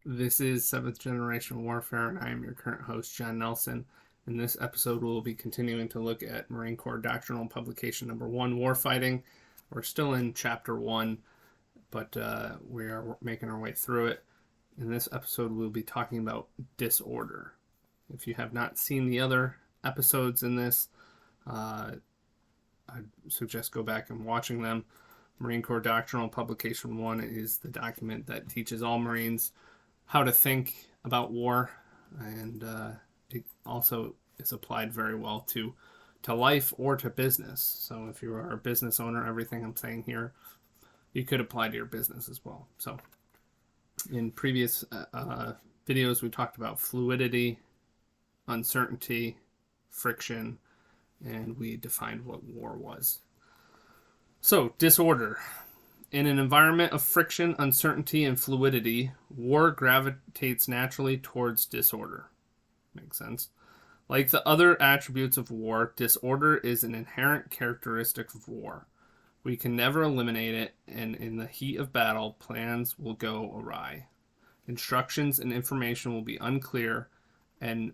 This is Seventh Generation Warfare, and I am your current host, John Nelson. In this episode, we'll be continuing to look at Marine Corps Doctrinal Publication number 1, Warfighting. We're still in Chapter 1, but we are making our way through it. In this episode, we'll be talking about disorder. If you have not seen the other episodes in this, I suggest go back and watching them. Marine Corps Doctrinal Publication 1 is the document that teaches all Marines how to think about war, and it also is applied very well to life or to business. So if you are a business owner, everything I'm saying here, you could apply to your business as well. So in previous videos, we talked about fluidity, uncertainty, friction, and we defined what war was. So, disorder. In an environment of friction, uncertainty, and fluidity, war gravitates naturally towards disorder. Makes sense. Like the other attributes of war, disorder is an inherent characteristic of war. We can never eliminate it, and in the heat of battle, plans will go awry. Instructions and information will be unclear and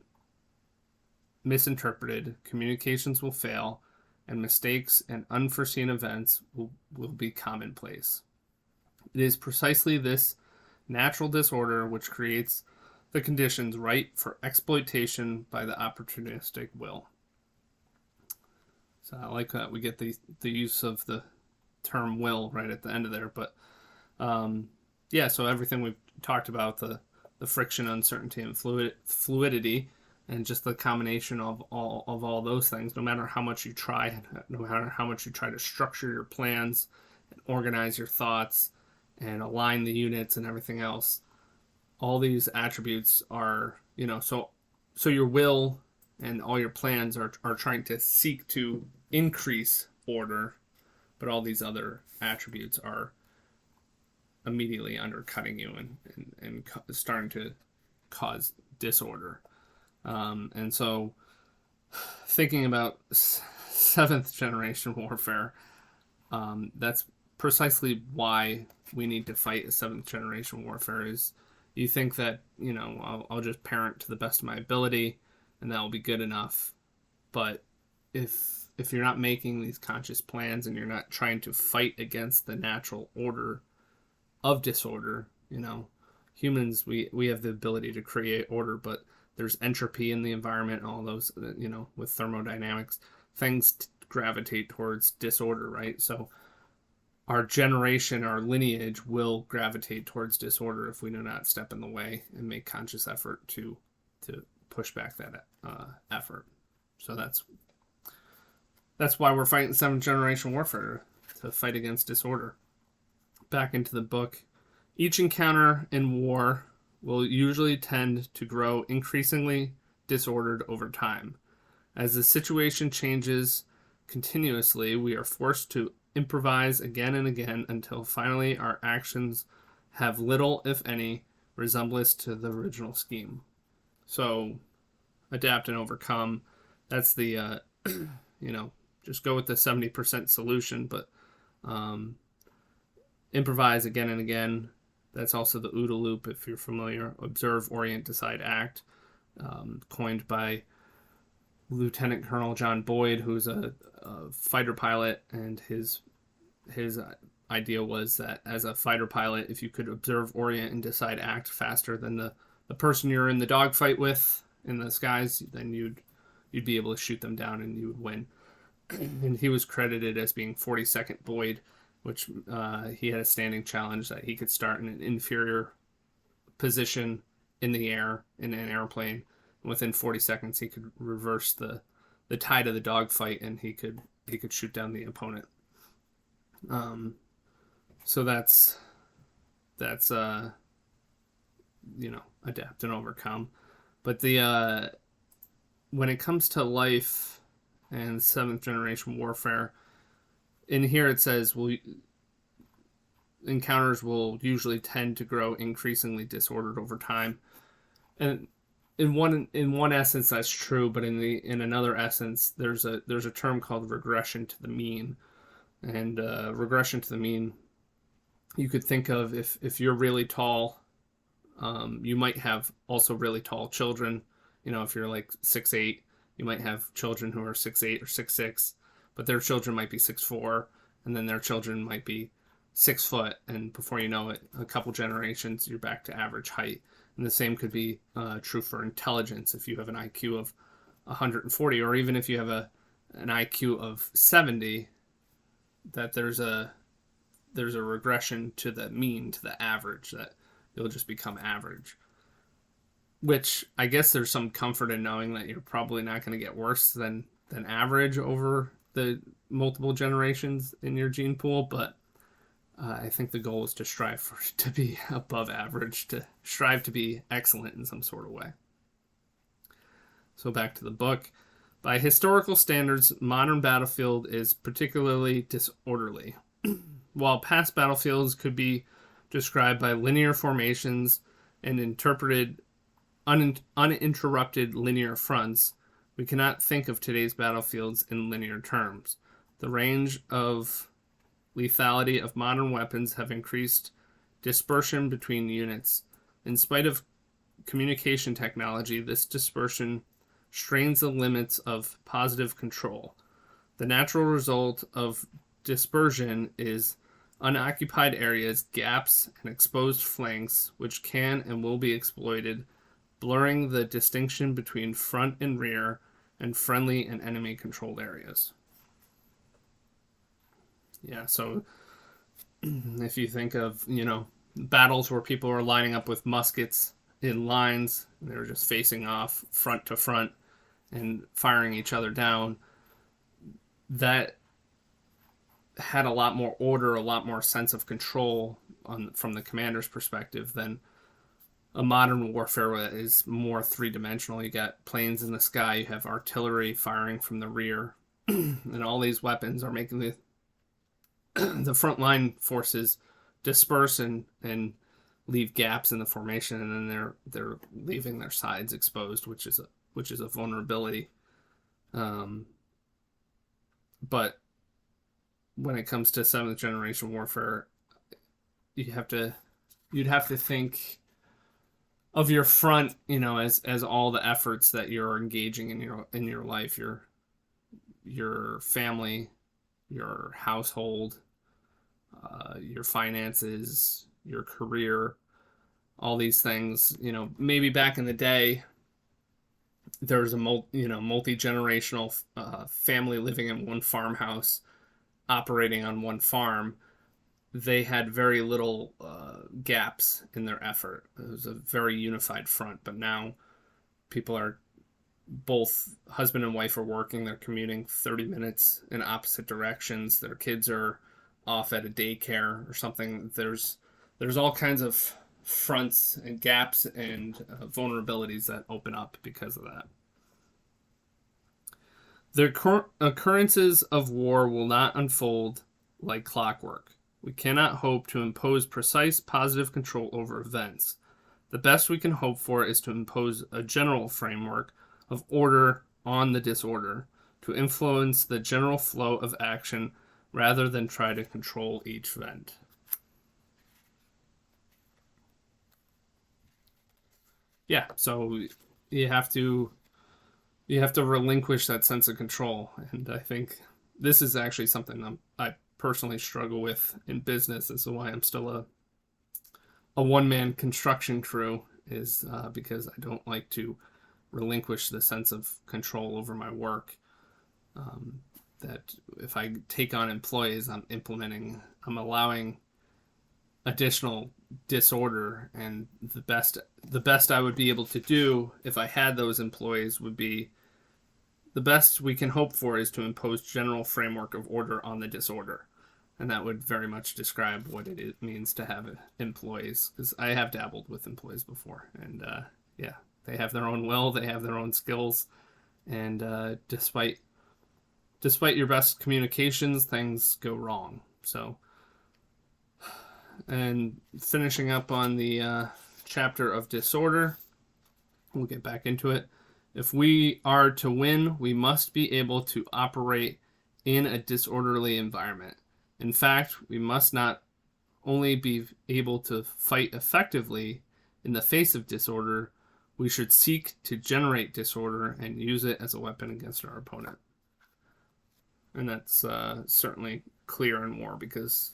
misinterpreted, communications will fail, and mistakes and unforeseen events will be commonplace. It is precisely this natural disorder which creates the conditions ripe for exploitation by the opportunistic will. So I like that we get the use of the term will right at the end of there. But so everything we've talked about, the friction, uncertainty, and fluidity, and just the combination of all those things, no matter how much you try, no matter how much you try to structure your plans and organize your thoughts and align the units and everything else, all these attributes are, so your will and all your plans are trying to seek to increase order, but all these other attributes are immediately undercutting you and starting to cause disorder. And so, thinking about seventh generation warfare, that's precisely why we need to fight seventh generation warfare. Is you think that I'll just parent to the best of my ability, and that will be good enough. But if you're not making these conscious plans and you're not trying to fight against the natural order of disorder, humans we have the ability to create order, but there's entropy in the environment, all those, with thermodynamics, things gravitate towards disorder, right? So our generation, our lineage will gravitate towards disorder if we do not step in the way and make conscious effort to push back that effort. So that's why we're fighting seventh generation warfare, to fight against disorder. Back into the book. Each encounter in war will usually tend to grow increasingly disordered over time. As the situation changes continuously, we are forced to improvise again and again until finally our actions have little, if any, resemblance to the original scheme. So, adapt and overcome. That's the, just go with the 70% solution, but improvise again and again. That's also the OODA loop, if you're familiar. Observe, orient, decide, act. Coined by Lieutenant Colonel John Boyd, who's a fighter pilot, and his idea was that as a fighter pilot, if you could observe, orient, and decide, act faster than the person you're in the dogfight with in the skies, then you'd be able to shoot them down and you would win. And he was credited as being 42nd Boyd, which he had a standing challenge that he could start in an inferior position in the air in an airplane. And within 40 seconds, he could reverse the tide of the dogfight, and he could shoot down the opponent. So that's adapt and overcome. But when it comes to life and seventh generation warfare, in here it says encounters will usually tend to grow increasingly disordered over time, and in one essence that's true, but in another essence there's a term called regression to the mean, and regression to the mean you could think of if you're really tall You might have also really tall children. If you're like 6'8", you might have children who are 6'8" or 6'6", but their children might be 6'4", and then their children might be 6 foot, and before you know it, a couple generations, you're back to average height. And the same could be true for intelligence. If you have an IQ of 140, or even if you have an IQ of 70, that there's a regression to the mean, to the average, that you'll just become average. Which I guess there's some comfort in knowing that you're probably not going to get worse than average over the multiple generations in your gene pool, but I think the goal is to strive to be above average, to strive to be excellent in some sort of way. So back to the book. By historical standards, modern battlefield is particularly disorderly. While past battlefields could be described by linear formations and interpreted uninterrupted linear fronts, we cannot think of today's battlefields in linear terms. The range of lethality of modern weapons have increased dispersion between units. In spite of communication technology, this dispersion strains the limits of positive control. The natural result of dispersion is unoccupied areas, gaps, and exposed flanks, which can and will be exploited, blurring the distinction between front and rear and friendly and enemy controlled areas. Yeah, so if you think of, battles where people are lining up with muskets in lines, and they're just facing off front to front and firing each other down, that had a lot more order, a lot more sense of control from the commander's perspective than a modern warfare that is more three-dimensional. You got planes in the sky, you have artillery firing from the rear, and all these weapons are making the frontline forces disperse and leave gaps in the formation, and then they're leaving their sides exposed, which is a vulnerability. But when it comes to seventh generation warfare, you'd have to think of your front, as all the efforts that you're engaging in your life, your family, your household, your finances, your career, all these things. Maybe back in the day, there was a multi-generational family living in one farmhouse, operating on one farm. They had very little gaps in their effort. It was a very unified front. But now people are, both husband and wife are working. They're commuting 30 minutes in opposite directions. Their kids are off at a daycare or something. There's all kinds of fronts and gaps and vulnerabilities that open up because of that. The occurrences of war will not unfold like clockwork. We cannot hope to impose precise positive control over events. The best we can hope for is to impose a general framework of order on the disorder, to influence the general flow of action rather than try to control each event. Yeah, so you have to relinquish that sense of control, and I think this is actually something I personally struggle with in business. This is why I'm still a one-man construction crew, is because I don't like to relinquish the sense of control over my work. That if I take on employees, I'm allowing additional disorder, and the best I would be able to do if I had those employees would be, the best we can hope for is to impose general framework of order on the disorder. And that would very much describe what it means to have employees, because I have dabbled with employees before, and they have their own will, they have their own skills, and despite your best communications, things go wrong. So, and finishing up on the chapter of disorder, we'll get back into it. If we are to win, we must be able to operate in a disorderly environment. In fact, we must not only be able to fight effectively In the face of disorder, we should seek to generate disorder and use it as a weapon against our opponent. And that's certainly clear in war, because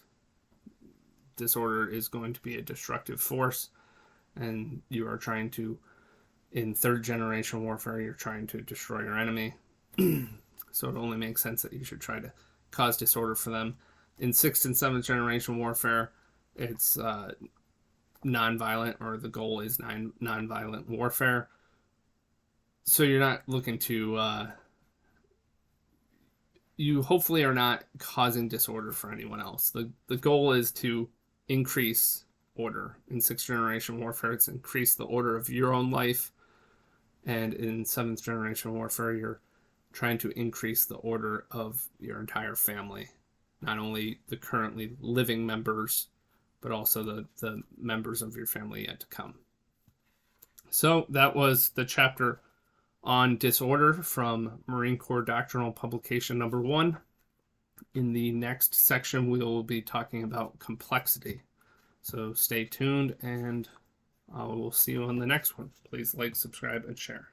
disorder is going to be a destructive force, and you are trying to, in third generation warfare, you're trying to destroy your enemy. So it only makes sense that you should try to cause disorder for them. In sixth and seventh generation warfare, it's non-violent, or the goal is non-violent warfare. So you're not looking to you hopefully are not causing disorder for anyone else. The goal is to increase order. In sixth generation warfare, it's increase the order of your own life, and in seventh generation warfare, you're trying to increase the order of your entire family, not only the currently living members, but also the members of your family yet to come. So that was the chapter on disorder from Marine Corps Doctrinal Publication number 1. In the next section, we will be talking about complexity. So stay tuned, and I will see you on the next one. Please like, subscribe, and share.